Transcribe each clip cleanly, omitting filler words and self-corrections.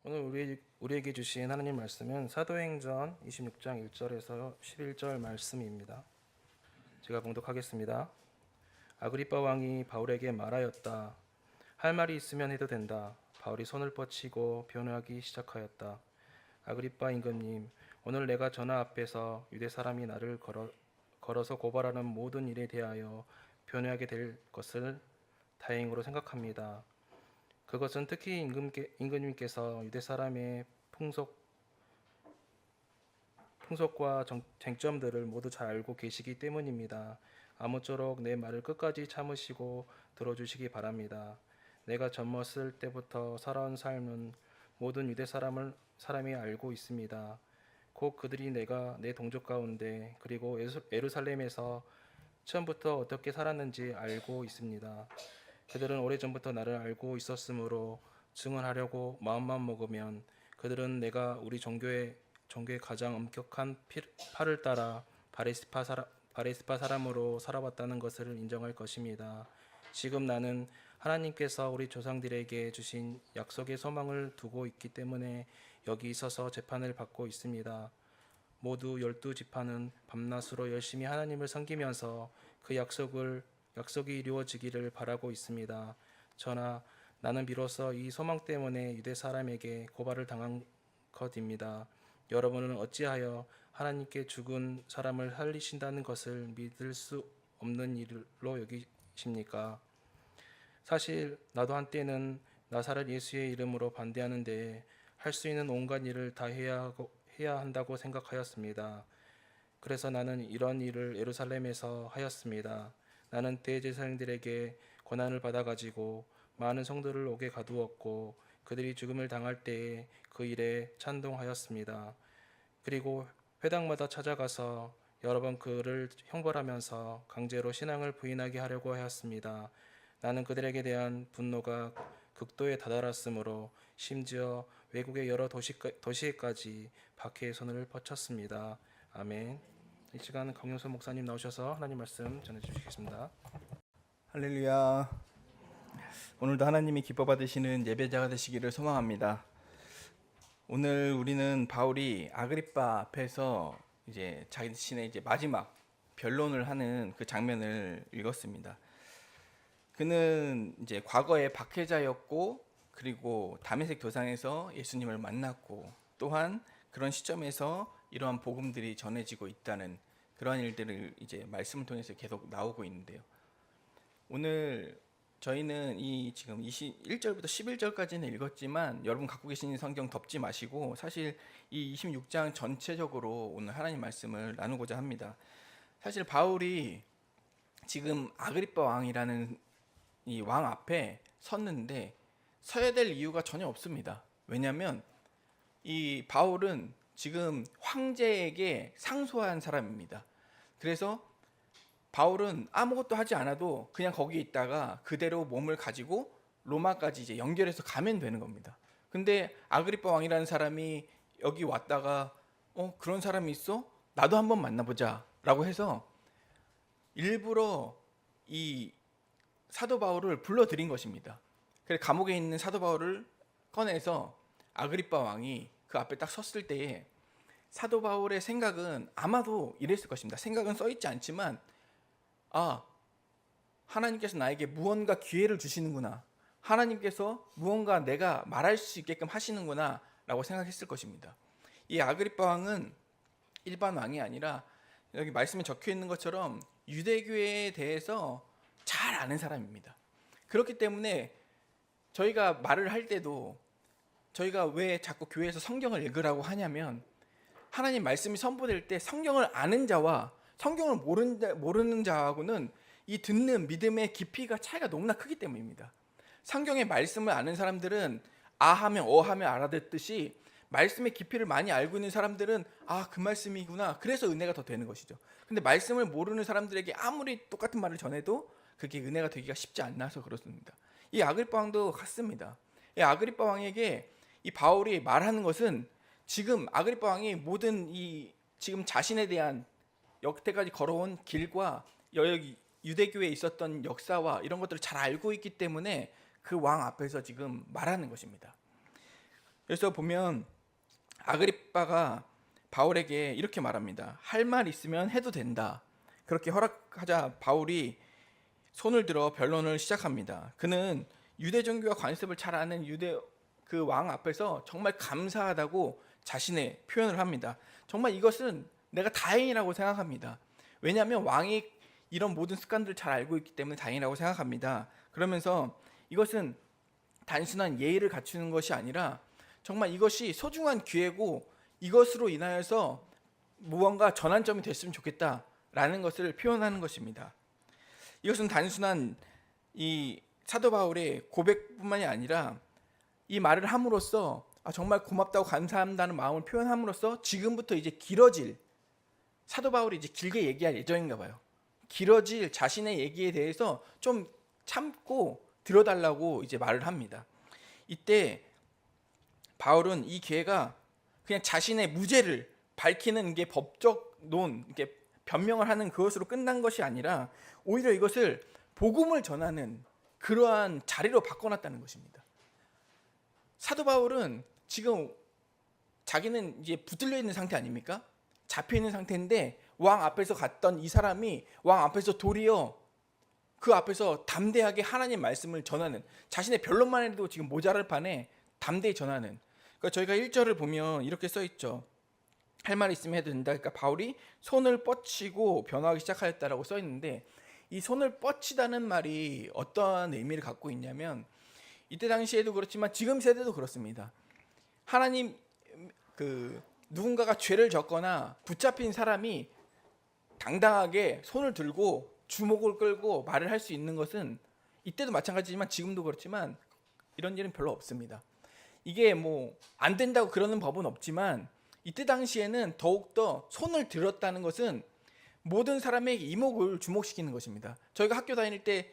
오늘 우리에게 주신 하나님 말씀은 사도행전 26장 1절에서 11절 말씀입니다. 제가 봉독하겠습니다. 아그리빠 왕이 바울에게 말하였다. 할 말이 있으면 해도 된다. 바울이 손을 뻗치고 변호하기 시작하였다. 아그리빠 임금님, 오늘 내가 전하 앞에서 유대 사람이 나를 걸어서 고발하는 모든 일에 대하여 변호하게 될 것을 다행으로 생각합니다. 그것은 특히 임금님께서 유대 사람의 풍속과 쟁점들을 모두 잘 알고 계시기 때문입니다. 아무쪼록 내 말을 끝까지 참으시고 들어주시기 바랍니다. 내가 젊었을 때부터 살아온 삶은 모든 유대 사람이 알고 있습니다. 곧 그들이 내가 내 동족 가운데 그리고 예루살렘에서 처음부터 어떻게 살았는지 알고 있습니다. 그들은 오래전부터 나를 알고 있었으므로 증언하려고 마음만 먹으면 그들은 내가 우리 종교의 가장 엄격한 팔을 따라 바리스파 사람으로 살아왔다는 것을 인정할 것입니다. 지금 나는 하나님께서 우리 조상들에게 주신 약속의 소망을 두고 있기 때문에 여기 있어서 재판을 받고 있습니다. 모두 12지파는 밤낮으로 열심히 하나님을 섬기면서 그 약속이 이루어지기를 바라고 있습니다. 전하, 나는 비로소 이 소망 때문에 유대 사람에게 고발을 당한 것입니다. 여러분은 어찌하여 하나님께 죽은 사람을 살리신다는 것을 믿을 수 없는 일로 여기십니까? 사실 나도 한때는 나사렛 예수의 이름으로 반대하는데 할 수 있는 온갖 일을 다 해야 한다고 생각하였습니다. 그래서 나는 이런 일을 예루살렘에서 하였습니다. 나는 대제사장들에게 권한을 받아가지고 많은 성도를 옥에 가두었고 그들이 죽음을 당할 때에 그 일에 찬동하였습니다. 그리고 회당마다 찾아가서 여러 번 그를 형벌하면서 강제로 신앙을 부인하게 하려고 하였습니다. 나는 그들에게 대한 분노가 극도에 다다랐으므로 심지어 외국의 여러 도시에까지 박해의 손을 뻗쳤습니다. 아멘. 이 시간 강용선 목사님 나오셔서 하나님 말씀 전해주시겠습니다. 할렐루야. 오늘도 하나님이 기뻐 받으시는 예배자가 되시기를 소망합니다. 오늘 우리는 바울이 아그리빠 앞에서 이제 자신의 마지막 변론을 하는 그 장면을 읽었습니다. 그는 이제 과거에 박해자였고 그리고 다메섹 도상에서 예수님을 만났고 또한 그런 시점에서 이러한 복음들이 전해지고 있다는 그러한 일들을 이제 말씀을 통해서 계속 나오고 있는데요. 오늘 저희는 이 지금 21절부터 11절까지는 읽었지만 여러분 갖고 계신 성경 덮지 마시고 사실 이 26장 전체적으로 오늘 하나님 말씀을 나누고자 합니다. 사실 바울이 지금 아그리빠 왕이라는 이 왕 앞에 섰는데 서야 될 이유가 전혀 없습니다. 왜냐하면 이 바울은 지금 황제에게 상소한 사람입니다. 그래서 바울은 아무것도 하지 않아도 그냥 거기에 있다가 그대로 몸을 가지고 로마까지 이제 연결해서 가면 되는 겁니다. 근데 아그리빠 왕이라는 사람이 여기 왔다가 그런 사람이 있어? 나도 한번 만나보자 라고 해서 일부러 이 사도 바울을 불러들인 것입니다. 그래서 감옥에 있는 사도 바울을 꺼내서 아그리빠 왕이 그 앞에 딱 섰을 때에 사도 바울의 생각은 아마도 이랬을 것입니다. 생각은 써있지 않지만 하나님께서 나에게 무언가 기회를 주시는구나. 하나님께서 무언가 내가 말할 수 있게끔 하시는구나 라고 생각했을 것입니다. 이 아그리빠 왕은 일반 왕이 아니라 여기 말씀에 적혀 있는 것처럼 유대교에 대해서 잘 아는 사람입니다. 그렇기 때문에 저희가 말을 할 때도 저희가 왜 자꾸 교회에서 성경을 읽으라고 하냐면 하나님 말씀이 선포될 때 성경을 아는 자와 성경을 모르는 자하고는 이 듣는 믿음의 깊이가 차이가 너무나 크기 때문입니다. 성경의 말씀을 아는 사람들은 하면 하면 알아듣듯이 말씀의 깊이를 많이 알고 있는 사람들은 그 말씀이구나. 그래서 은혜가 더 되는 것이죠. 근데 말씀을 모르는 사람들에게 아무리 똑같은 말을 전해도 그게 은혜가 되기가 쉽지 않아서 그렇습니다. 이 아그리빠 왕도 같습니다. 이 아그리빠 왕에게 이 바울이 말하는 것은 지금 아그리빠 왕이 모든 이 지금 자신에 대한 여태까지 걸어온 길과 여기 유대교에 있었던 역사와 이런 것들을 잘 알고 있기 때문에 그 왕 앞에서 지금 말하는 것입니다. 그래서 보면 아그리빠가 바울에게 이렇게 말합니다. 할 말 있으면 해도 된다. 그렇게 허락하자 바울이 손을 들어 변론을 시작합니다. 그는 유대 종교와 관습을 잘 아는 유대 그 왕 앞에서 정말 감사하다고 자신의 표현을 합니다. 정말 이것은 내가 다행이라고 생각합니다. 왜냐하면 왕이 이런 모든 습관들을 잘 알고 있기 때문에 다행이라고 생각합니다. 그러면서 이것은 단순한 예의를 갖추는 것이 아니라 정말 이것이 소중한 기회고 이것으로 인하여서 무언가 전환점이 됐으면 좋겠다라는 것을 표현하는 것입니다. 이것은 단순한 이 사도 바울의 고백뿐만이 아니라 이 말을 함으로써 정말 고맙다고 감사한다는 마음을 표현함으로써 지금부터 이제 길어질 사도 바울이 이제 길게 얘기할 예정인가 봐요. 길어질 자신의 얘기에 대해서 좀 참고 들어달라고 이제 말을 합니다. 이때 바울은 이 기회가 그냥 자신의 무죄를 밝히는 게 법적 이게 변명을 하는 그것으로 끝난 것이 아니라 오히려 이것을 복음을 전하는 그러한 자리로 바꿔놨다는 것입니다. 사도 바울은 지금 자기는 이제 붙들려 있는 상태 아닙니까? 잡혀 있는 상태인데 왕 앞에서 갔던 이 사람이 왕 앞에서 도리어 그 앞에서 담대하게 하나님 말씀을 전하는, 자신의 변론만 해도 지금 모자랄 판에 담대히 전하는. 그러니까 저희가 1절을 보면 이렇게 써 있죠. 할 말 있으면 해도 된다. 그러니까 바울이 손을 뻗치고 변화하기 시작하였다라고 써 있는데 이 손을 뻗치다는 말이 어떠한 의미를 갖고 있냐면 이때 당시에도 그렇지만 지금 세대도 그렇습니다. 하나님 누군가가 죄를 졌거나 붙잡힌 사람이 당당하게 손을 들고 주목을 끌고 말을 할 수 있는 것은 이때도 마찬가지지만 지금도 그렇지만 이런 일은 별로 없습니다. 이게 뭐 안 된다고 그러는 법은 없지만 이때 당시에는 더욱더 손을 들었다는 것은 모든 사람의 이목을 주목시키는 것입니다. 저희가 학교 다닐 때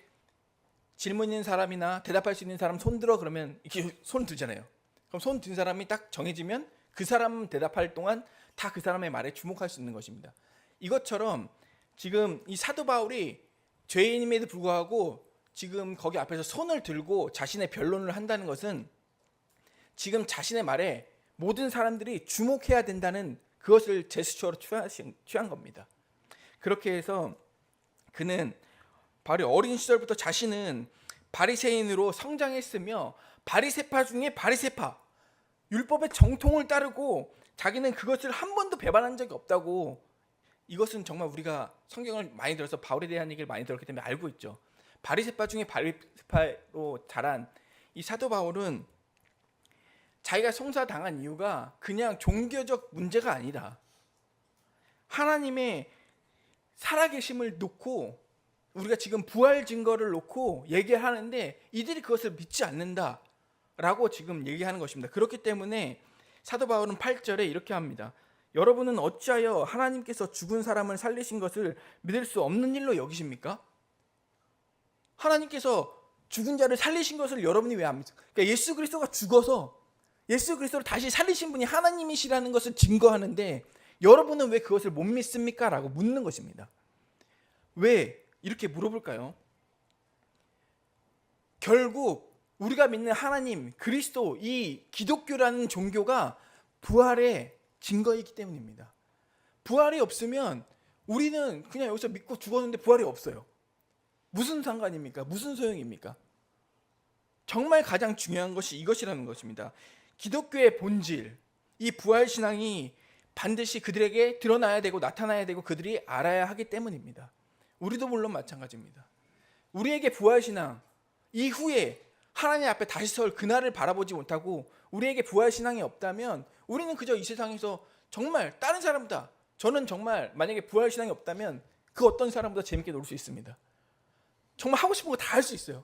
질문 있는 사람이나 대답할 수 있는 사람 손 들어 그러면 이렇게 손 들잖아요. 그럼 손 든 사람이 딱 정해지면 그 사람 대답할 동안 다 그 사람의 말에 주목할 수 있는 것입니다. 이것처럼 지금 이 사도 바울이 죄인임에도 불구하고 지금 거기 앞에서 손을 들고 자신의 변론을 한다는 것은 지금 자신의 말에 모든 사람들이 주목해야 된다는 그것을 제스처로 취한 겁니다. 그렇게 해서 그는 바울이 어린 시절부터 자신은 바리새인으로 성장했으며 바리새파 중에 바리새파, 율법의 정통을 따르고 자기는 그것을 한 번도 배반한 적이 없다고. 이것은 정말 우리가 성경을 많이 들어서 바울에 대한 얘기를 많이 들었기 때문에 알고 있죠. 바리새파 중에 바리새파로 자란 이 사도 바울은 자기가 송사당한 이유가 그냥 종교적 문제가 아니라 하나님의 살아계심을 놓고 우리가 지금 부활 증거를 놓고 얘기하는데 이들이 그것을 믿지 않는다라고 지금 얘기하는 것입니다. 그렇기 때문에 사도 바울은 8절에 이렇게 합니다. 여러분은 어찌하여 하나님께서 죽은 사람을 살리신 것을 믿을 수 없는 일로 여기십니까? 하나님께서 죽은 자를 살리신 것을 여러분이 왜 안 믿습니까? 그러니까 예수 그리스도가 죽어서 예수 그리스도를 다시 살리신 분이 하나님이시라는 것을 증거하는데 여러분은 왜 그것을 못 믿습니까? 라고 묻는 것입니다. 왜 이렇게 물어볼까요? 결국 우리가 믿는 하나님, 그리스도, 이 기독교라는 종교가 부활의 증거이기 때문입니다. 부활이 없으면 우리는 그냥 여기서 믿고 죽었는데 부활이 없어요. 무슨 상관입니까? 무슨 소용입니까? 정말 가장 중요한 것이 이것이라는 것입니다. 기독교의 본질, 이 부활신앙이 반드시 그들에게 드러나야 되고 나타나야 되고 그들이 알아야 하기 때문입니다. 우리도 물론 마찬가지입니다. 우리에게 부활신앙 이후에 하나님 앞에 다시 설 그날을 바라보지 못하고 우리에게 부활신앙이 없다면 우리는 그저 이 세상에서 정말 다른 사람보다, 저는 정말 만약에 부활신앙이 없다면 그 어떤 사람보다 재밌게 놀 수 있습니다. 정말 하고 싶은 거 다 할 수 있어요.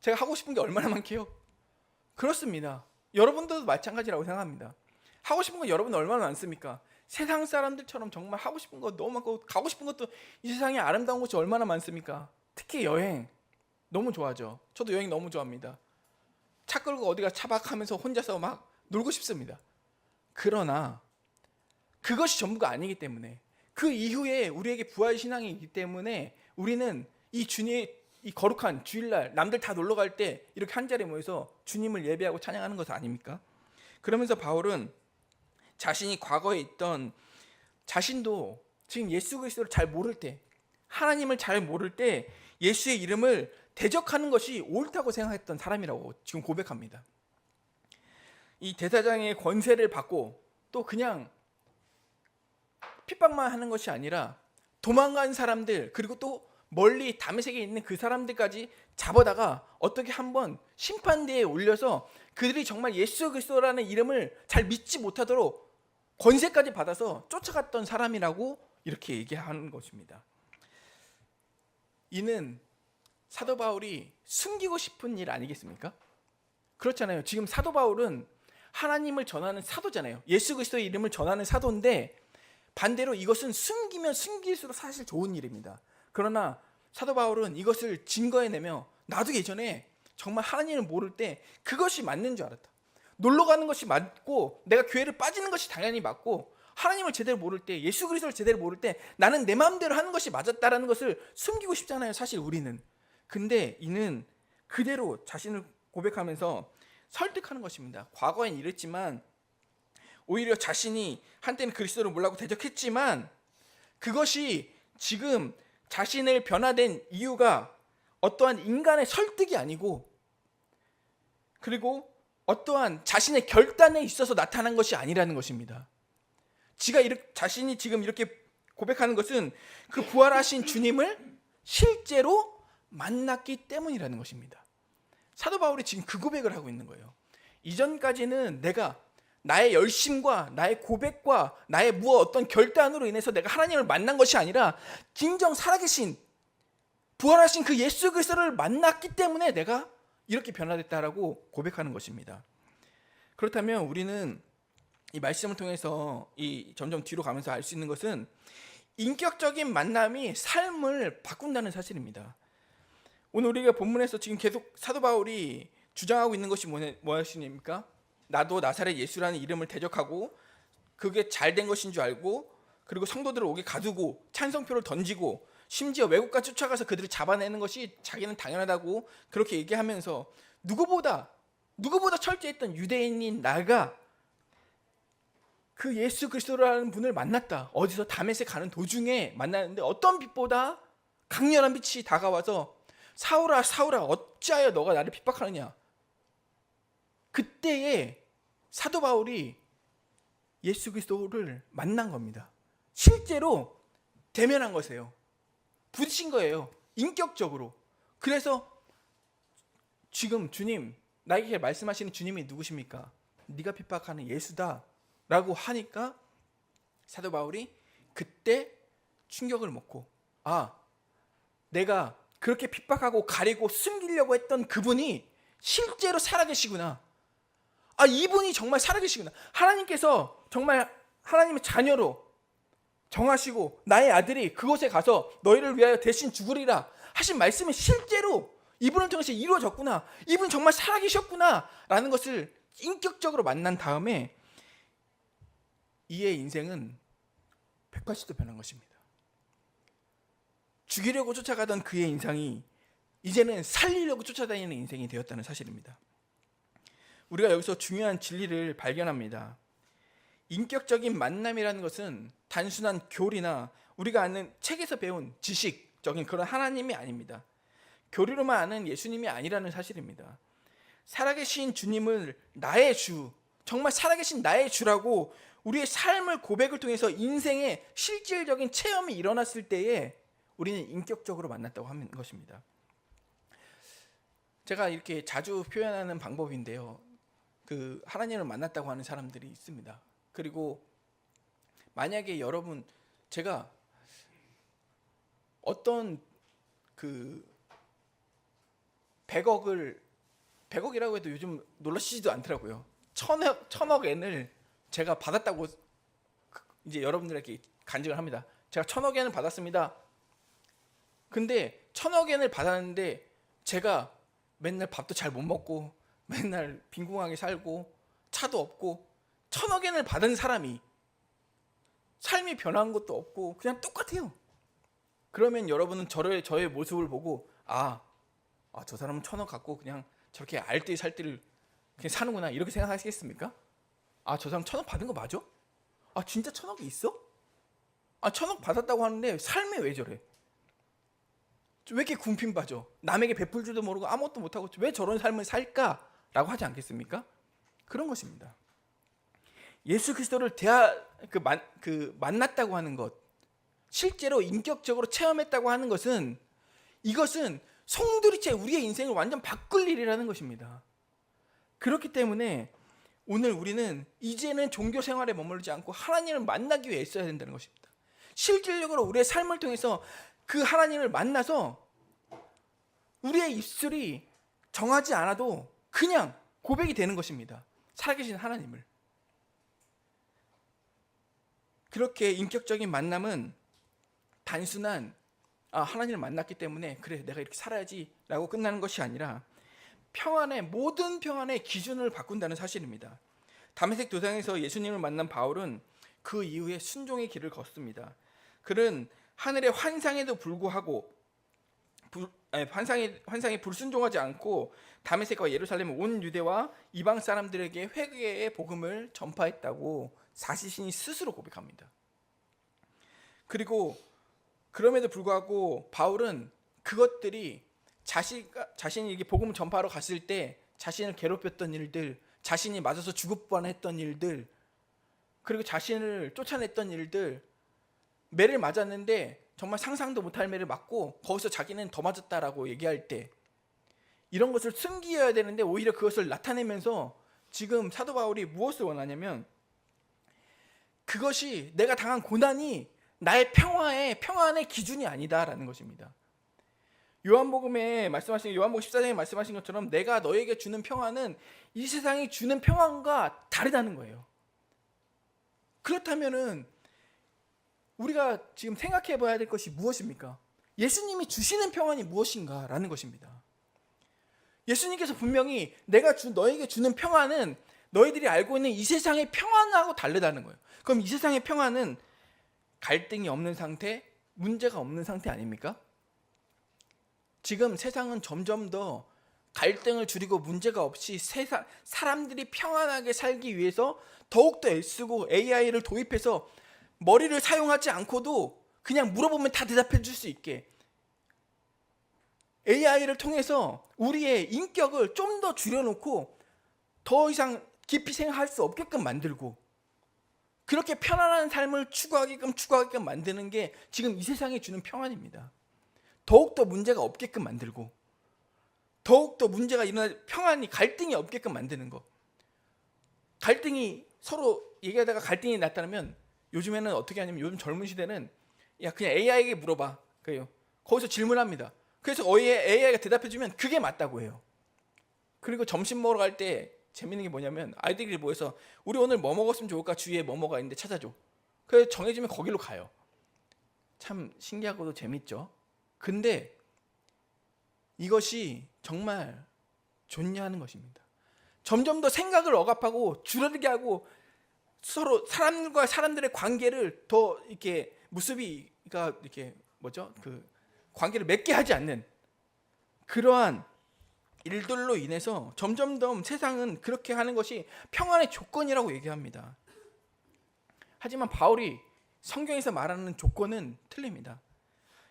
제가 하고 싶은 게 얼마나 많게요? 그렇습니다. 여러분들도 마찬가지라고 생각합니다. 하고 싶은 거 여러분 얼마나 많습니까? 세상 사람들처럼 정말 하고 싶은 거 너무 많고 가고 싶은 것도 이 세상에 아름다운 곳이 얼마나 많습니까? 특히 여행 너무 좋아하죠. 저도 여행 너무 좋아합니다. 차 끌고 어디가 차박하면서 혼자서 막 놀고 싶습니다. 그러나 그것이 전부가 아니기 때문에 그 이후에 우리에게 부활신앙이 있기 때문에 우리는 이 주님 이 거룩한 주일날 남들 다 놀러 갈 때 이렇게 한 자리에 모여서 주님을 예배하고 찬양하는 것은 아닙니까? 그러면서 바울은 자신이 과거에 있던 자신도 지금 예수 그리스도를 잘 모를 때, 하나님을 잘 모를 때 예수의 이름을 대적하는 것이 옳다고 생각했던 사람이라고 지금 고백합니다. 이 대사장의 권세를 받고 또 그냥 핍박만 하는 것이 아니라 도망간 사람들, 그리고 또 멀리 다메섹에 있는 그 사람들까지 잡아다가 어떻게 한번 심판대에 올려서 그들이 정말 예수 그리스도라는 이름을 잘 믿지 못하도록 권세까지 받아서 쫓아갔던 사람이라고 이렇게 얘기하는 것입니다. 이는 사도 바울이 숨기고 싶은 일 아니겠습니까? 그렇잖아요. 지금 사도 바울은 하나님을 전하는 사도잖아요. 예수 그리스도의 이름을 전하는 사도인데 반대로 이것은 숨기면 숨길수록 사실 좋은 일입니다. 그러나 사도 바울은 이것을 증거해내며 나도 예전에 정말 하나님을 모를 때 그것이 맞는 줄 알았다. 놀러 가는 것이 맞고 내가 교회를 빠지는 것이 당연히 맞고 하나님을 제대로 모를 때, 예수 그리스도를 제대로 모를 때 나는 내 마음대로 하는 것이 맞았다라는 것을 숨기고 싶잖아요. 사실 우리는. 근데 이는 그대로 자신을 고백하면서 설득하는 것입니다. 과거엔 이랬지만 오히려 자신이 한때는 그리스도를 몰라고 대적했지만 그것이 지금 자신을 변화된 이유가 어떠한 인간의 설득이 아니고 그리고 어떠한 자신의 결단에 있어서 나타난 것이 아니라는 것입니다. 자신이 지금 이렇게 고백하는 것은 그 부활하신 주님을 실제로 만났기 때문이라는 것입니다. 사도 바울이 지금 그 고백을 하고 있는 거예요. 이전까지는 내가 나의 열심과 나의 고백과 나의 어떤 결단으로 인해서 내가 하나님을 만난 것이 아니라 진정 살아계신 부활하신 그 예수 그리스도를 만났기 때문에 내가 이렇게 변화됐다라고 고백하는 것입니다. 그렇다면 우리는 이 말씀을 통해서 점점 뒤로 가면서 알 수 있는 것은 인격적인 만남이 삶을 바꾼다는 사실입니다. 오늘 우리가 본문에서 지금 계속 사도 바울이 주장하고 있는 것이 무엇입니까? 나도 나사렛 예수라는 이름을 대적하고 그게 잘된 것인 줄 알고 그리고 성도들을 오게 가두고 찬성표를 던지고 심지어 외국까지 쫓아가서 그들을 잡아내는 것이 자기는 당연하다고 그렇게 얘기하면서 누구보다 철저했던 유대인인 나가 그 예수 그리스도라는 분을 만났다. 어디서 다메섹 가는 도중에 만나는데 어떤 빛보다 강렬한 빛이 다가와서 사울아 사울아 어찌하여 너가 나를 핍박하느냐. 그때에 사도 바울이 예수 그리스도를 만난 겁니다. 실제로 대면한 것이에요. 부딪힌 거예요. 인격적으로. 그래서 지금 주님, 나에게 말씀하시는 주님이 누구십니까? 네가 핍박하는 예수다 라고 하니까 사도 바울이 그때 충격을 먹고 내가 그렇게 핍박하고 가리고 숨기려고 했던 그분이 실제로 살아계시구나. 이분이 정말 살아계시구나. 하나님께서 정말 하나님의 자녀로 정하시고 나의 아들이 그곳에 가서 너희를 위하여 대신 죽으리라 하신 말씀이 실제로 이분을 통해서 이루어졌구나. 이분 정말 살아계셨구나 라는 것을 인격적으로 만난 다음에 이의 인생은 180도 변한 것입니다. 죽이려고 쫓아가던 그의 인생이 이제는 살리려고 쫓아다니는 인생이 되었다는 사실입니다. 우리가 여기서 중요한 진리를 발견합니다. 인격적인 만남이라는 것은 단순한 교리나 우리가 아는 책에서 배운 지식적인 그런 하나님이 아닙니다. 교리로만 아는 예수님이 아니라는 사실입니다. 살아계신 주님을 나의 주, 정말 살아계신 나의 주라고 우리의 삶을 고백을 통해서 인생의 실질적인 체험이 일어났을 때에 우리는 인격적으로 만났다고 하는 것입니다. 제가 이렇게 자주 표현하는 방법인데요. 그 하나님을 만났다고 하는 사람들이 있습니다. 그리고 만약에 여러분 제가 어떤 그 100억이라고 해도 요즘 놀라시지도 않더라고요. 천억 엔을 제가 받았다고 이제 여러분들에게 간증을 합니다. 제가 1000억 엔을 받았습니다. 근데 1000억 엔을 받았는데 제가 맨날 밥도 잘 못 먹고 맨날 빈궁하게 살고 차도 없고 1000억 엔을 받은 사람이 삶이 변한 것도 없고 그냥 똑같아요. 그러면 여러분은 저의 모습을 보고 저 사람은 1000억 갖고 그냥 저렇게 알뜰히 살뜰히 그냥 사는구나 이렇게 생각하시겠습니까? 아, 저 사람 1,000억 받은 거 맞아? 아, 진짜 1,000억이 있어? 아, 1,000억 받았다고 하는데 삶이 왜 저래? 왜 이렇게 궁핍 빠져? 남에게 베풀 줄도 모르고 아무것도 못하고 왜 저런 삶을 살까라고 하지 않겠습니까? 그런 것입니다. 예수 그리스도를 만났다고 하는 것, 실제로 인격적으로 체험했다고 하는 것은, 이것은 송두리째 우리의 인생을 완전 바꿀 일이라는 것입니다. 그렇기 때문에 오늘 우리는 이제는 종교 생활에 머무르지 않고 하나님을 만나기 위해 애써야 된다는 것입니다. 실질적으로 우리의 삶을 통해서 그 하나님을 만나서 우리의 입술이 정하지 않아도 그냥 고백이 되는 것입니다. 살아계신 하나님을. 그렇게 인격적인 만남은 단순한 하나님을 만났기 때문에 그래 내가 이렇게 살아야지 라고 끝나는 것이 아니라 모든 평안의 기준을 바꾼다는 사실입니다. 다메섹 도상에서 예수님을 만난 바울은 그 이후에 순종의 길을 걷습니다. 그는 하늘의 환상에도 불구하고 환상에 불순종하지 않고 다메섹과 예루살렘 온 유대와 이방 사람들에게 회개의 복음을 전파했다고 자신이 스스로 고백합니다. 그리고 그럼에도 불구하고 바울은 그것들이 자신이 이게 복음을 전파하러 갔을 때 자신을 괴롭혔던 일들, 자신이 맞아서 죽을 뻔했던 일들, 그리고 자신을 쫓아냈던 일들, 매를 맞았는데 정말 상상도 못할 매를 맞고 거기서 자기는 더 맞았다라고 얘기할 때 이런 것을 숨기어야 되는데 오히려 그것을 나타내면서 지금 사도 바울이 무엇을 원하냐면 그것이 내가 당한 고난이 나의 평안의 기준이 아니다라는 것입니다. 요한복음 14장에 말씀하신 것처럼 내가 너에게 주는 평안은 이 세상이 주는 평안과 다르다는 거예요. 그렇다면은 우리가 지금 생각해 봐야 될 것이 무엇입니까? 예수님이 주시는 평안이 무엇인가라는 것입니다. 예수님께서 분명히 내가 너에게 주는 평안은 너희들이 알고 있는 이 세상의 평안하고 다르다는 거예요. 그럼 이 세상의 평안은 갈등이 없는 상태, 문제가 없는 상태 아닙니까? 지금 세상은 점점 더 갈등을 줄이고 문제가 없이 사람들이 평안하게 살기 위해서 더욱더 애쓰고 AI를 도입해서 머리를 사용하지 않고도 그냥 물어보면 다 대답해 줄 수 있게 AI를 통해서 우리의 인격을 좀 더 줄여놓고 더 이상 깊이 생각할 수 없게끔 만들고 그렇게 편안한 삶을 추구하게끔 만드는 게 지금 이 세상이 주는 평안입니다. 더욱더 문제가 없게끔 만들고 더욱더 문제가 갈등이 없게끔 만드는 거. 갈등이 서로 얘기하다가 갈등이 나타나면 요즘에는 어떻게 하냐면 요즘 젊은 시대는 그냥 AI에게 물어봐. 그래요. 거기서 질문합니다. 그래서 AI가 대답해주면 그게 맞다고 해요. 그리고 점심 먹으러 갈 때 재밌는 게 뭐냐면 아이들이 모여서 우리 오늘 뭐 먹었으면 좋을까 주위에 뭐가 있는데 찾아줘. 그래서 정해지면 거기로 가요. 참 신기하고도 재밌죠. 근데 이것이 정말 존재하는 것입니다. 점점 더 생각을 억압하고 줄어들게 하고 서로 사람과 사람들의 관계를 더 이렇게 관계를 맺게 하지 않는 그러한 일들로 인해서 점점 더 세상은 그렇게 하는 것이 평안의 조건이라고 얘기합니다. 하지만 바울이 성경에서 말하는 조건은 틀립니다.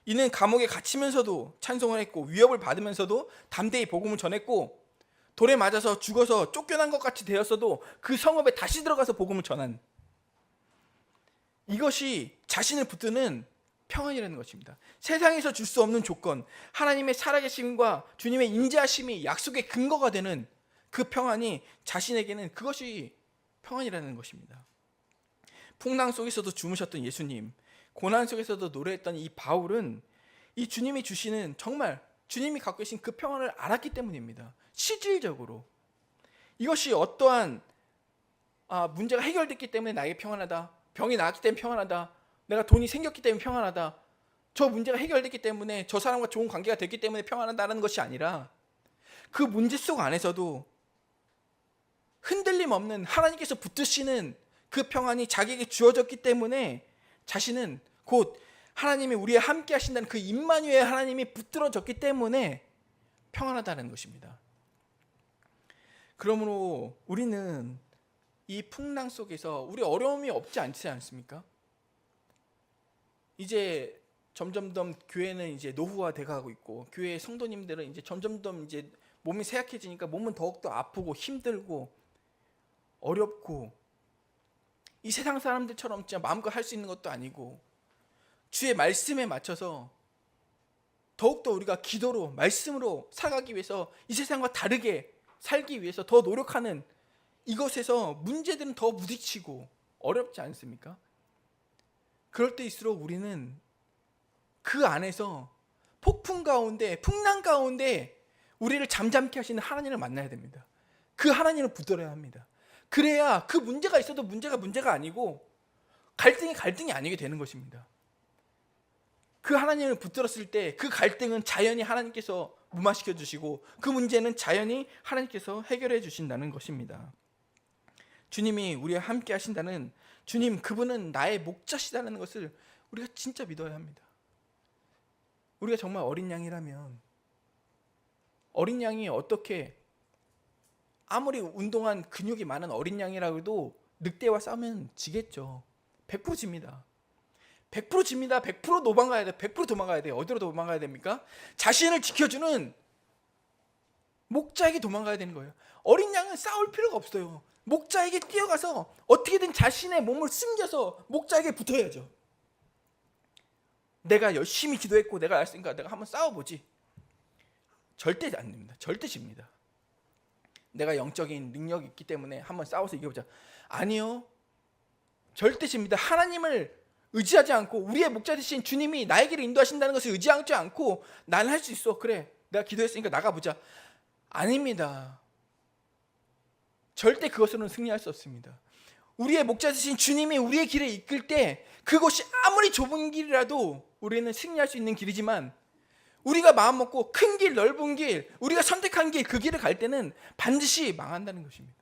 이는 감옥에 갇히면서도 찬송을 했고 위협을 받으면서도 담대히 복음을 전했고 돌에 맞아서 죽어서 쫓겨난 것 같이 되었어도 그 성읍에 다시 들어가서 복음을 전한 이것이 자신을 붙드는 평안이라는 것입니다. 세상에서 줄 수 없는 조건, 하나님의 살아계심과 주님의 인자하심이 약속의 근거가 되는 그 평안이 자신에게는 그것이 평안이라는 것입니다. 풍랑 속에서도 주무셨던 예수님, 고난 속에서도 노래했던 이 바울은 이 주님이 주시는 정말 주님이 갖고 계신 그 평안을 알았기 때문입니다. 실질적으로 이것이 어떠한 문제가 해결됐기 때문에 나에게 평안하다, 병이 나았기 때문에 평안하다, 내가 돈이 생겼기 때문에 평안하다, 저 문제가 해결됐기 때문에 저 사람과 좋은 관계가 됐기 때문에 평안하다는 것이 아니라 그 문제 속 안에서도 흔들림 없는 하나님께서 붙드시는 그 평안이 자기에게 주어졌기 때문에 자신은 곧 하나님이 우리와 함께 하신다는 그 임마누엘 하나님이 붙들어졌기 때문에 평안하다는 것입니다. 그러므로 우리는 이 풍랑 속에서 우리 어려움이 없지 않지 않습니까? 이제 점점점 교회는 이제 노후화돼 가고 있고 교회 성도님들은 이제 점점점 이제 몸이 쇠약해지니까 몸은 더욱더 아프고 힘들고 어렵고 이 세상 사람들처럼 진짜 마음껏 할 수 있는 것도 아니고 주의 말씀에 맞춰서 더욱더 우리가 기도로 말씀으로 살아가기 위해서 이 세상과 다르게 살기 위해서 더 노력하는 이것에서 문제들은 더 부딪히고 어렵지 않습니까? 그럴 때일수록 우리는 그 안에서 폭풍 가운데 풍랑 가운데 우리를 잠잠케 하시는 하나님을 만나야 됩니다. 그 하나님을 붙들어야 합니다. 그래야 그 문제가 있어도 문제가 아니고 갈등이 아니게 되는 것입니다. 그 하나님을 붙들었을 때 그 갈등은 자연히 하나님께서 무마시켜 주시고 그 문제는 자연히 하나님께서 해결해 주신다는 것입니다. 주님이 우리와 함께 하신다는 주님, 그분은 나의 목자시다는 것을 우리가 진짜 믿어야 합니다. 우리가 정말 어린 양이라면 어린 양이 어떻게 아무리 운동한 근육이 많은 어린 양이라고 해도 늑대와 싸우면 지겠죠. 100% 집니다. 100% 집니다. 100% 도망가야 돼. 100% 도망가야 돼. 어디로 도망가야 됩니까? 자신을 지켜주는 목자에게 도망가야 되는 거예요. 어린 양은 싸울 필요가 없어요. 목자에게 뛰어가서 어떻게든 자신의 몸을 숨겨서 목자에게 붙어야죠. 내가 열심히 기도했고 내가 알았으니까 내가 한번 싸워보지. 절대 안 됩니다. 절대 집니다. 내가 영적인 능력이 있기 때문에 한번 싸워서 이겨보자. 아니요. 절대 집니다. 하나님을 의지하지 않고 우리의 목자 되신 주님이 나의 길을 인도하신다는 것을 의지하지 않고 나는 할 수 있어. 그래. 내가 기도했으니까 나가보자. 아닙니다. 절대 그것으로는 승리할 수 없습니다. 우리의 목자 되신 주님이 우리의 길을 이끌 때 그것이 아무리 좁은 길이라도 우리는 승리할 수 있는 길이지만 우리가 마음 먹고 큰 길, 넓은 길, 우리가 선택한 길, 그 길을 갈 때는 반드시 망한다는 것입니다.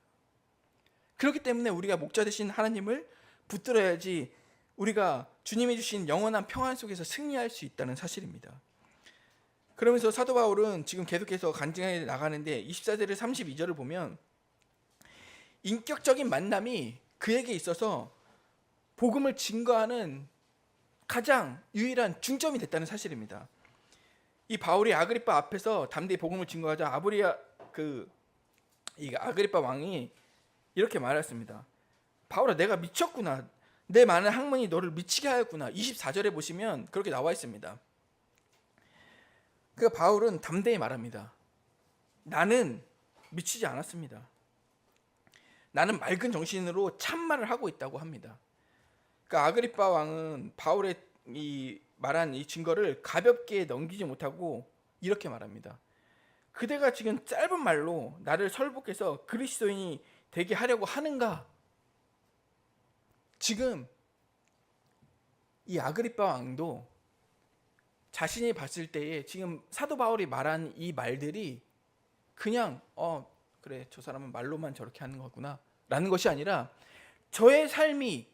그렇기 때문에 우리가 목자 되신 하나님을 붙들어야지 우리가 주님이 주신 영원한 평안 속에서 승리할 수 있다는 사실입니다. 그러면서 사도 바울은 지금 계속해서 간증해 나가는데 24절에 32절을 보면 인격적인 만남이 그에게 있어서 복음을 증거하는 가장 유일한 중점이 됐다는 사실입니다. 이 바울이 아그리빠 앞에서 담대히 복음을 증거하자 아그리빠 왕이 이렇게 말했습니다. 바울아, 내가 미쳤구나. 내 많은 학문이 너를 미치게 하였구나. 24절에 보시면 그렇게 나와 있습니다. 그 바울은 담대히 말합니다. 나는 미치지 않았습니다. 나는 맑은 정신으로 참말을 하고 있다고 합니다. 그러니까 아그리빠 왕은 바울의 말한 이 증거를 가볍게 넘기지 못하고 이렇게 말합니다. 그대가 지금 짧은 말로 나를 설복해서 그리스도인이 되게 하려고 하는가? 지금 이 아그리빠 왕도 자신이 봤을 때에 지금 사도 바울이 말한 이 말들이 그냥 그래, 저 사람은 말로만 저렇게 하는 거구나 라는 것이 아니라 저의 삶이,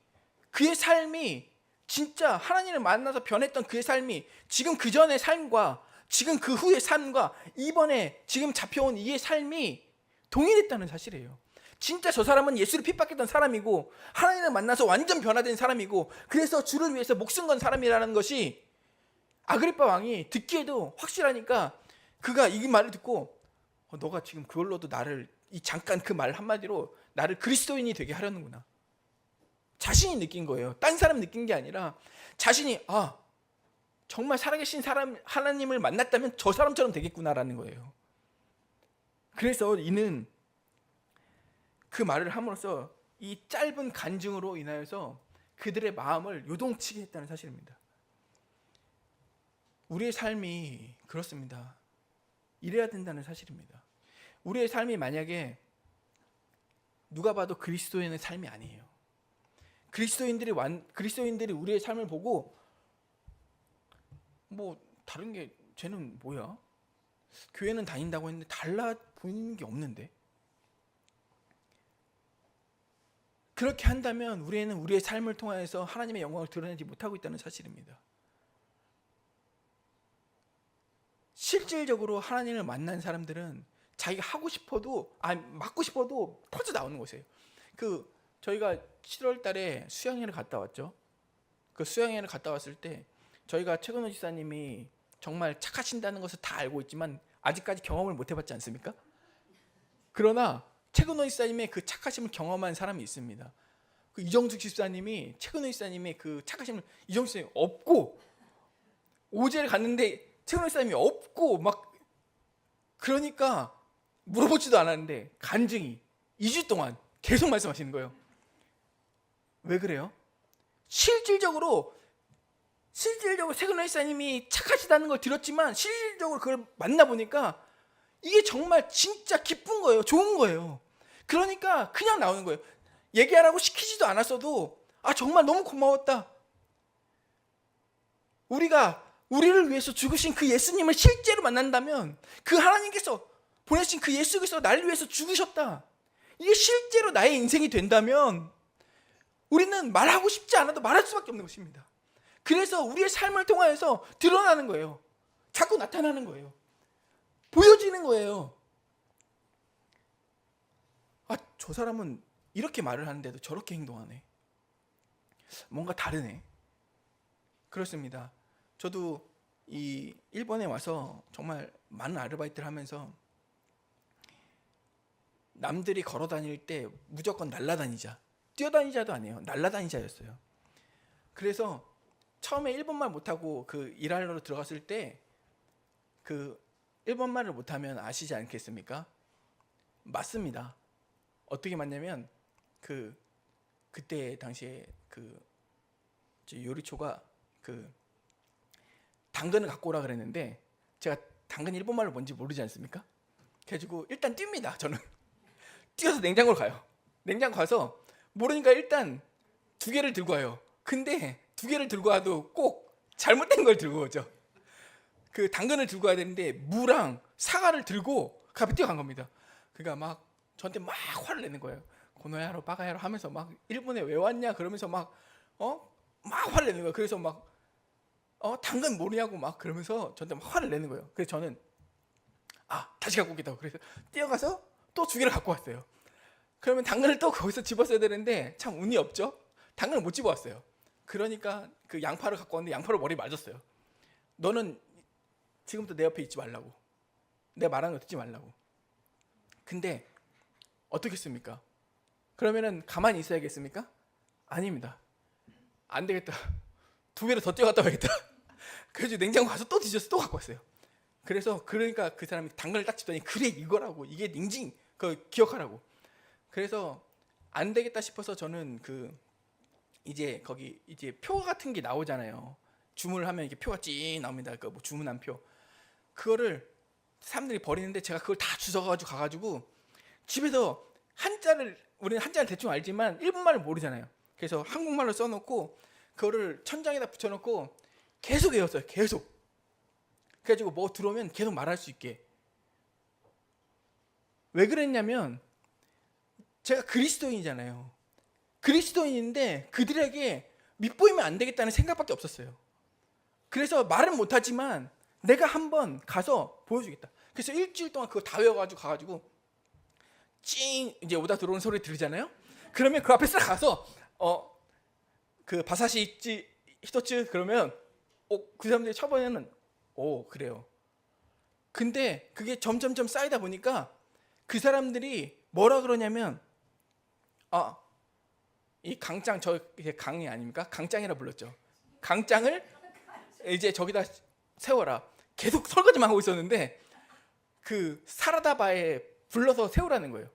그의 삶이 진짜 하나님을 만나서 변했던 그의 삶이 지금 그 전의 삶과 지금 그 후의 삶과 이번에 지금 잡혀온 이의 삶이 동일했다는 사실이에요. 진짜 저 사람은 예수를 핍박했던 사람이고 하나님을 만나서 완전 변화된 사람이고 그래서 주를 위해서 목숨 건 사람이라는 것이 아그리빠 왕이 듣기에도 확실하니까 그가 이 말을 듣고 너가 지금 그걸로도 나를 잠깐 그 말 한마디로 나를 그리스도인이 되게 하려는구나. 자신이 느낀 거예요. 딴 사람 느낀 게 아니라 자신이 정말 살아계신 사람 하나님을 만났다면 저 사람처럼 되겠구나라는 거예요. 그래서 이는 그 말을 함으로써 이 짧은 간증으로 인하여서 그들의 마음을 요동치게 했다는 사실입니다. 우리의 삶이 그렇습니다. 이래야 된다는 사실입니다. 우리의 삶이 만약에 누가 봐도 그리스도인의 삶이 아니에요. 그리스도인들이 우리의 삶을 보고 다른 게 쟤는 뭐야? 교회는 다닌다고 했는데 달라 보이는 게 없는데? 그렇게 한다면 우리는 우리의 삶을 통해서 하나님의 영광을 드러내지 못하고 있다는 사실입니다. 실질적으로 하나님을 만난 사람들은 자기가 하고 싶어도 맞고 싶어도 터져 나오는 것이에요. 저희가 7월 달에 수양회를 갔다 왔죠. 그 수양회를 갔다 왔을 때 저희가 최근호 지사님이 정말 착하신다는 것을 다 알고 있지만 아직까지 경험을 못 해봤지 않습니까? 그러나 최근호 지사님의 그 착하심을 경험한 사람이 있습니다. 그 이정숙 집사님이 최근호 지사님의 그 착하심을 이정숙 집사님이 없고 오제를 갔는데 최근호 지사님이 없고 막 그러니까 물어보지도 않았는데 간증이 2주 동안 계속 말씀하시는 거예요. 왜 그래요? 실질적으로 최근호 지사님이 착하시다는 걸 들었지만 실질적으로 그걸 만나보니까 이게 정말 진짜 기쁜 거예요. 좋은 거예요. 그러니까 그냥 나오는 거예요. 얘기하라고 시키지도 않았어도 정말 너무 고마웠다. 우리를 위해서 죽으신 그 예수님을 실제로 만난다면 그 하나님께서 보내신 그 예수께서 나를 위해서 죽으셨다. 이게 실제로 나의 인생이 된다면 우리는 말하고 싶지 않아도 말할 수밖에 없는 것입니다. 그래서 우리의 삶을 통하여서 드러나는 거예요. 자꾸 나타나는 거예요. 보여지는 거예요. 저 사람은 이렇게 말을 하는데도 저렇게 행동하네. 뭔가 다르네. 그렇습니다. 저도 이 일본에 와서 정말 많은 아르바이트를 하면서 남들이 걸어 다닐 때 무조건 날아다니자. 뛰어다니자도 아니에요. 날아다니자였어요. 그래서 처음에 일본말 못하고 그 일하러 들어갔을 때 그 일본말을 못하면 아시지 않겠습니까? 맞습니다. 어떻게 맞냐면 그때 당시에 요리초가 당근을 갖고 오라 그랬는데 제가 당근 일본말로 뭔지 모르지 않습니까? 그래가지고 일단 뜁니다. 저는 뛰어서 냉장고로 가요. 냉장고 가서 모르니까 일단 2개를 들고 와요. 근데 2개를 들고 와도 꼭 잘못된 걸 들고 오죠. 그 당근을 들고 와야 되는데 무랑 사과를 들고 그 앞에 뛰어간 겁니다. 그러니까 막 저한테 막 화를 내는 거예요. 고노야로 빠가야로 하면서 막 일본에 왜 왔냐 그러면서 막 화를 내는 거예요. 그래서 막 당근 뭐냐고 막 그러면서 저한테 막 화를 내는 거예요. 그래서 저는 다시 갖고 오겠다고 그래서 뛰어가서 또 2개를 갖고 왔어요. 그러면 당근을 또 거기서 집었어야 되는데 참 운이 없죠. 당근을 못 집어왔어요. 그러니까 그 양파를 갖고 왔는데 양파로 머리 맞았어요. 너는 지금부터 내 옆에 있지 말라고. 내가 말하는 거 듣지 말라고. 근데 어떻겠습니까? 그러면은 가만히 있어야겠습니까? 아닙니다. 안 되겠다. 2개를 더 뛰어갔다 와야겠다. 그래서 냉장고 가서 또 뒤져서 또 갖고 왔어요. 그러니까 그 사람이 당근을 딱 집더니 그래 이거라고. 이게 닝징 그 기억하라고. 그래서 안 되겠다 싶어서 저는 이제 거기 이제 표 같은 게 나오잖아요. 주문을 하면 이렇게 표가 찡 나옵니다. 뭐 주문한 표. 그거를 사람들이 버리는데 제가 그걸 다 주워가지고 가가지고 집에서 우리는 한자를 대충 알지만 일본말을 모르잖아요. 그래서 한국말로 써놓고 그거를 천장에다 붙여놓고 계속 외웠어요. 계속. 그래가지고 뭐 들어오면 계속 말할 수 있게. 왜 그랬냐면 제가 그리스도인이잖아요. 그리스도인인데 그들에게 밑보이면 안 되겠다는 생각밖에 없었어요. 그래서 말은 못하지만 내가 한번 가서 보여주겠다. 그래서 일주일 동안 그거 다 외워가지고 가가지고 이제 오다 들어오는 소리 들으잖아요. 그러면 그 앞에 싹 가서 그 바사시 있지 히토츠 그러면 그 사람들이 처음에는 그래요. 근데 그게 점점점 쌓이다 보니까 그 사람들이 뭐라 그러냐면 이 강짱 이제 강이 아닙니까? 강짱이라 불렀죠. 강짱을 이제 저기다 세워라. 계속 설거지만 하고 있었는데 그 사라다바에 불러서 세우라는 거예요.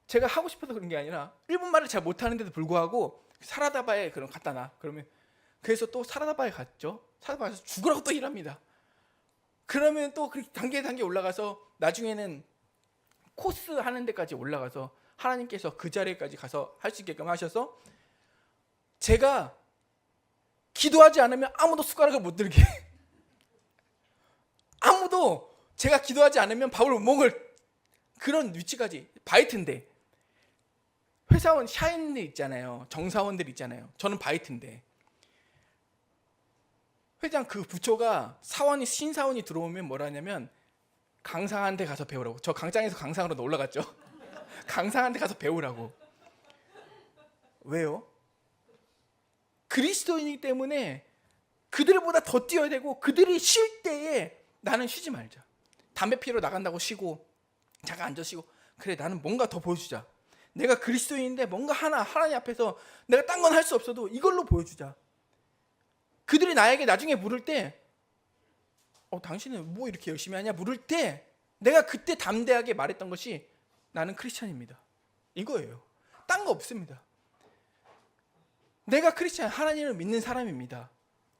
제가 하고 싶어서 그런 게 아니라 일본말을 잘 못하는데도 불구하고 사라다바에 그럼 갖다 놔. 그러면 그래서 또 사라다바에 갔죠. 사라다바에서 죽으라고 또 일합니다. 그러면 또 단계 올라가서 나중에는 코스 하는 데까지 올라가서 하나님께서 그 자리에까지 가서 할 수 있게끔 하셔서 제가 기도하지 않으면 아무도 숟가락을 못 들게. 아무도 제가 기도하지 않으면 밥을 못 먹을 그런 위치까지. 바이트인데 회사원 샤인들 있잖아요. 정사원들 있잖아요. 저는 바이트인데 회장 그 부처가 신사원이 들어오면 뭐라 하냐면 강상한테 가서 배우라고. 저 강장에서 강상으로 올라갔죠. 강상한테 가서 배우라고. 왜요? 그리스도인이기 때문에 그들보다 더 뛰어야 되고, 그들이 쉴 때에 나는 쉬지 말자. 담배 피러 나간다고 쉬고 잠깐 앉아 쉬고, 그래 나는 뭔가 더 보여주자. 내가 그리스도인인데 뭔가 하나님 앞에서 내가 딴 건 할 수 없어도 이걸로 보여주자. 그들이 나에게 나중에 물을 때 당신은 뭐 이렇게 열심히 하냐 물을 때 내가 그때 담대하게 말했던 것이 나는 크리스찬입니다, 이거예요. 딴 거 없습니다. 내가 크리스찬, 하나님을 믿는 사람입니다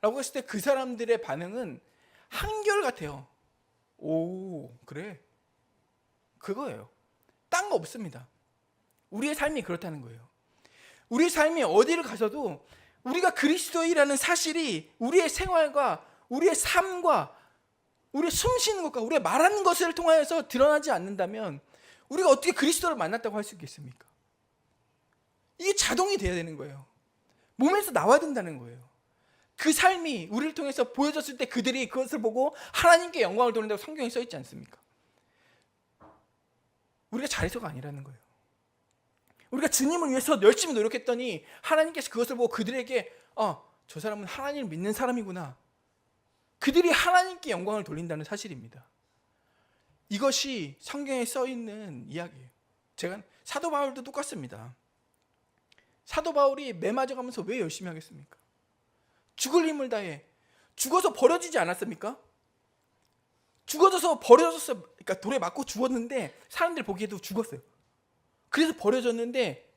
라고 했을 때 그 사람들의 반응은 한결같아요. 오, 그래, 그거예요. 딴 거 없습니다. 우리의 삶이 그렇다는 거예요. 우리의 삶이 어디를 가서도 우리가 그리스도인이라는 사실이 우리의 생활과 우리의 삶과 우리의 숨쉬는 것과 우리의 말하는 것을 통하여서 드러나지 않는다면 우리가 어떻게 그리스도를 만났다고 할 수 있겠습니까? 이게 자동이 돼야 되는 거예요. 몸에서 나와야 된다는 거예요. 그 삶이 우리를 통해서 보여졌을 때 그들이 그것을 보고 하나님께 영광을 돌린다고 성경에 써 있지 않습니까? 우리가 잘해서가 아니라는 거예요. 우리가 주님을 위해서 열심히 노력했더니 하나님께서 그것을 보고 그들에게 저 사람은 하나님을 믿는 사람이구나, 그들이 하나님께 영광을 돌린다는 사실입니다. 이것이 성경에 써 있는 이야기예요. 제가 사도 바울도 똑같습니다. 사도 바울이 매 맞아가면서 왜 열심히 하겠습니까? 죽을 힘을 다해 죽어서 버려지지 않았습니까? 죽어져서 버려졌어. 그러니까 돌에 맞고 죽었는데 사람들 보기에도 죽었어요. 그래서 버려졌는데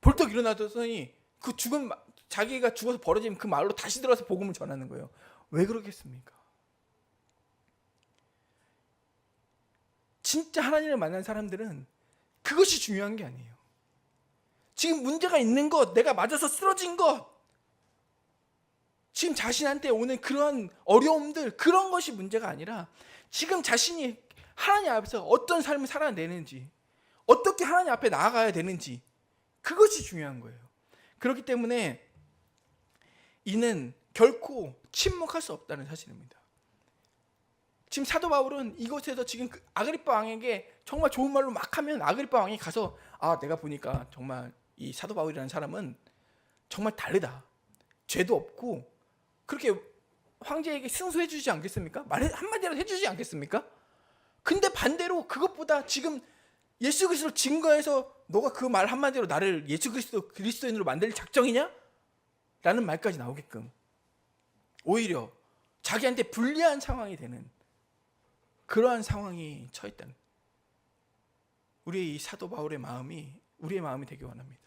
벌떡 일어나더니 그 죽은, 자기가 죽어서 버려지면 그 마을로 다시 들어가서 복음을 전하는 거예요. 왜 그러겠습니까? 진짜 하나님을 만난 사람들은 그것이 중요한 게 아니에요. 지금 문제가 있는 것, 내가 맞아서 쓰러진 것, 지금 자신한테 오는 그런 어려움들, 그런 것이 문제가 아니라 지금 자신이 하나님 앞에서 어떤 삶을 살아내는지, 어떻게 하나님 앞에 나아가야 되는지, 그것이 중요한 거예요. 그렇기 때문에 이는 결코 침묵할 수 없다는 사실입니다. 지금 사도 바울은 이곳에서 지금 아그리빠 왕에게 정말 좋은 말로 막 하면 아그리빠 왕이 가서 내가 보니까 정말 이 사도 바울이라는 사람은 정말 다르다, 죄도 없고, 그렇게 황제에게 승소해 주지 않겠습니까? 말 한마디라도 해주지 않겠습니까? 근데 반대로 그것보다 지금 예수 그리스도를 증거해서 너가 그 말 한마디로 나를 예수 그리스도인으로 만들 작정이냐? 라는 말까지 나오게끔 오히려 자기한테 불리한 상황이 되는 그러한 상황이 처했다는, 우리의 이 사도 바울의 마음이 우리의 마음이 되기 원합니다.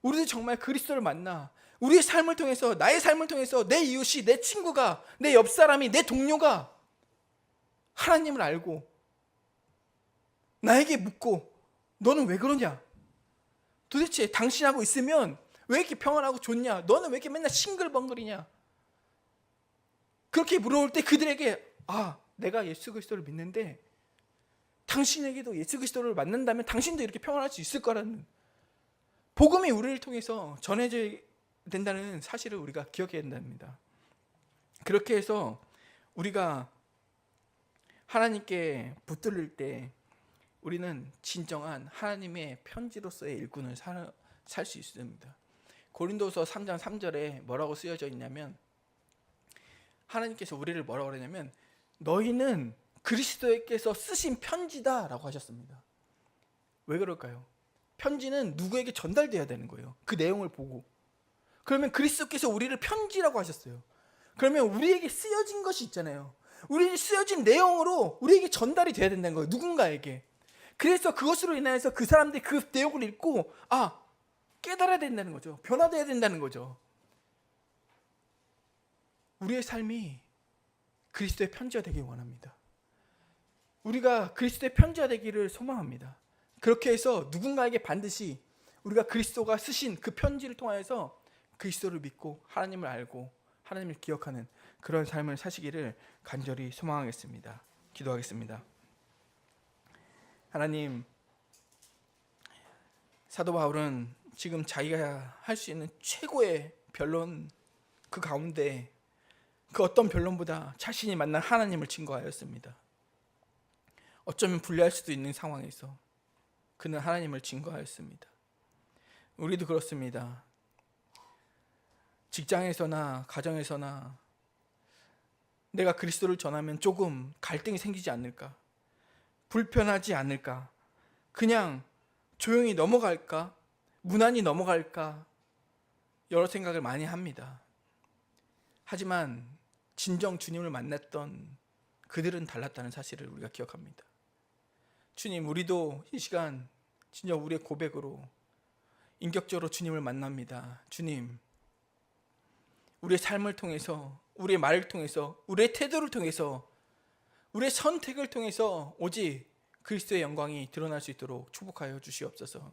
우리도 정말 그리스도를 만나 우리의 삶을 통해서, 나의 삶을 통해서 내 이웃이, 내 친구가, 내 옆 사람이, 내 동료가 하나님을 알고 나에게 묻고 너는 왜 그러냐? 도대체 당신하고 있으면 왜 이렇게 평안하고 좋냐? 너는 왜 이렇게 맨날 싱글벙글이냐? 그렇게 물어볼 때 그들에게 내가 예수 그리스도를 믿는데 당신에게도 예수 그리스도를 만난다면 당신도 이렇게 평안할 수 있을 거라는 복음이 우리를 통해서 전해져야 된다는 사실을 우리가 기억해야 된답니다. 그렇게 해서 우리가 하나님께 붙들릴 때 우리는 진정한 하나님의 편지로서의 일꾼을 살 수 있습니다. 고린도서 3장 3절에 뭐라고 쓰여져 있냐면, 하나님께서 우리를 뭐라고 그러냐면 너희는 그리스도께서 쓰신 편지다 라고 하셨습니다. 왜 그럴까요? 편지는 누구에게 전달돼야 되는 거예요. 그 내용을 보고. 그러면 그리스도께서 우리를 편지라고 하셨어요. 그러면 우리에게 쓰여진 것이 있잖아요. 우리에게 쓰여진 내용으로 우리에게 전달이 돼야 된다는 거예요. 누군가에게. 그래서 그것으로 인해서 그 사람들이 그 내용을 읽고 깨달아야 된다는 거죠. 변화돼야 된다는 거죠. 우리의 삶이 그리스도의 편지가 되길 원합니다. 우리가 그리스도의 편지가 되기를 소망합니다. 그렇게 해서 누군가에게 반드시 우리가 그리스도가 쓰신 그 편지를 통하여서 그리스도를 믿고 하나님을 알고 하나님을 기억하는 그런 삶을 사시기를 간절히 소망하겠습니다. 기도하겠습니다. 하나님, 사도 바울은 지금 자기가 할 수 있는 최고의 변론 그 가운데 그 어떤 변론보다 자신이 만난 하나님을 증거하였습니다. 어쩌면 불리할 수도 있는 상황에서 그는 하나님을 증거하였습니다. 우리도 그렇습니다. 직장에서나 가정에서나 내가 그리스도를 전하면 조금 갈등이 생기지 않을까? 불편하지 않을까? 그냥 조용히 넘어갈까? 무난히 넘어갈까? 여러 생각을 많이 합니다. 하지만 진정 주님을 만났던 그들은 달랐다는 사실을 우리가 기억합니다. 주님, 우리도 이 시간 진정 우리의 고백으로 인격적으로 주님을 만납니다. 주님, 우리의 삶을 통해서, 우리의 말을 통해서, 우리의 태도를 통해서, 우리의 선택을 통해서 오직 그리스도의 영광이 드러날 수 있도록 축복하여 주시옵소서.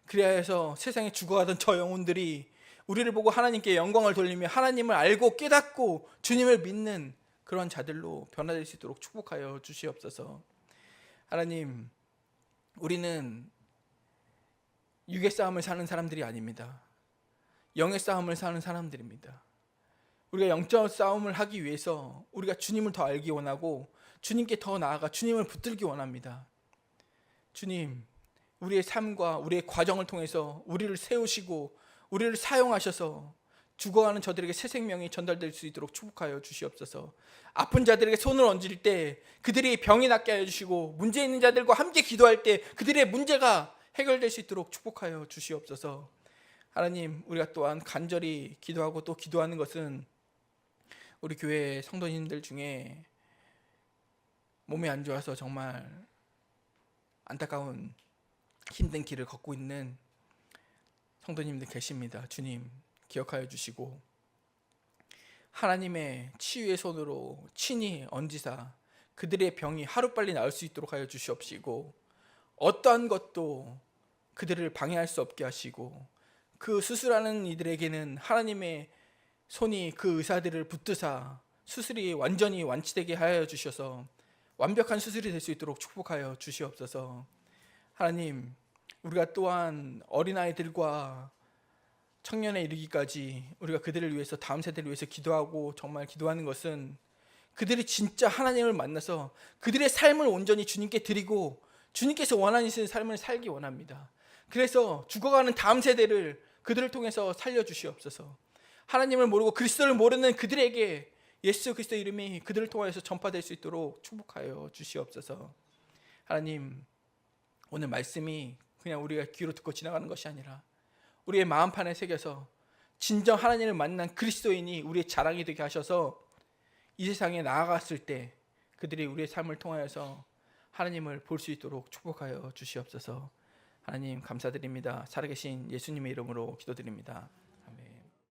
그래야 해서 세상에 죽어가던 저 영혼들이 우리를 보고 하나님께 영광을 돌리며 하나님을 알고 깨닫고 주님을 믿는 그런 자들로 변화될 수 있도록 축복하여 주시옵소서. 하나님, 우리는 육의 싸움을 사는 사람들이 아닙니다. 영의 싸움을 사는 사람들입니다. 우리가 영적 싸움을 하기 위해서 우리가 주님을 더 알기 원하고 주님께 더 나아가 주님을 붙들기 원합니다. 주님, 우리의 삶과 우리의 과정을 통해서 우리를 세우시고 우리를 사용하셔서 죽어가는 저들에게 새 생명이 전달될 수 있도록 축복하여 주시옵소서. 아픈 자들에게 손을 얹을 때 그들이 병이 낫게 하여 주시고 문제 있는 자들과 함께 기도할 때 그들의 문제가 해결될 수 있도록 축복하여 주시옵소서. 하나님, 우리가 또한 간절히 기도하고 또 기도하는 것은 우리 교회 성도님들 중에 몸이 안 좋아서 정말 안타까운 힘든 길을 걷고 있는 성도님들 계십니다. 주님, 기억하여 주시고 하나님의 치유의 손으로 친히 얹으사 그들의 병이 하루빨리 나을 수 있도록 하여 주시옵시고 어떠한 것도 그들을 방해할 수 없게 하시고 그 수술하는 이들에게는 하나님의 손이 그 의사들을 붙드사 수술이 완전히 완치되게 하여 주셔서 완벽한 수술이 될 수 있도록 축복하여 주시옵소서. 하나님, 우리가 또한 어린아이들과 청년에 이르기까지 우리가 그들을 위해서 다음 세대를 위해서 기도하고 정말 기도하는 것은 그들이 진짜 하나님을 만나서 그들의 삶을 온전히 주님께 드리고 주님께서 원하시는 삶을 살기 원합니다. 그래서 죽어가는 다음 세대를 그들을 통해서 살려주시옵소서. 하나님을 모르고 그리스도를 모르는 그들에게 예수 그리스도 이름이 그들을 통하여서 전파될 수 있도록 축복하여 주시옵소서. 하나님, 오늘 말씀이 그냥 우리가 귀로 듣고 지나가는 것이 아니라 우리의 마음판에 새겨서 진정 하나님을 만난 그리스도인이 우리의 자랑이 되게 하셔서 이 세상에 나아갔을 때 그들이 우리의 삶을 통하여서 하나님을 볼 수 있도록 축복하여 주시옵소서. 하나님, 감사드립니다. 살아계신 예수님의 이름으로 기도드립니다.